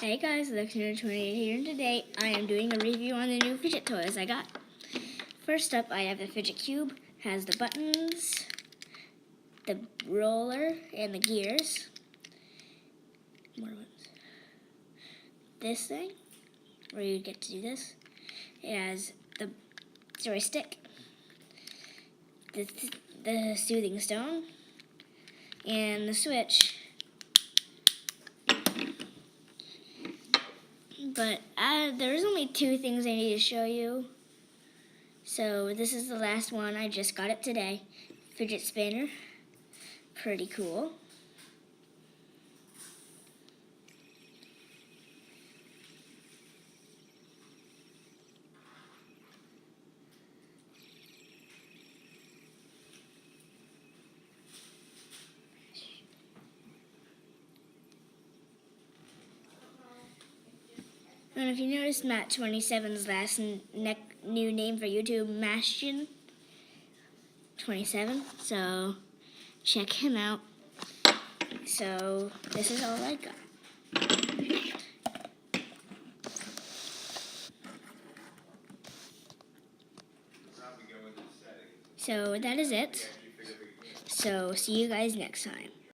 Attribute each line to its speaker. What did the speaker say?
Speaker 1: Hey guys, Alexa28 here, and today I am doing a review on the new fidget toys I got. First up, I have the fidget cube. It has the buttons, the roller, and the gears. More ones. This thing, where you get to do this. It has the joystick, the soothing stone, and the switch. But there's only two things I need to show you. So this is the last one. I just got it today. Fidget spinner. Pretty cool. And if you noticed, Matt27's last new name for YouTube, Mashton27. So check him out. So this is all I got. So that is it. So see you guys next time.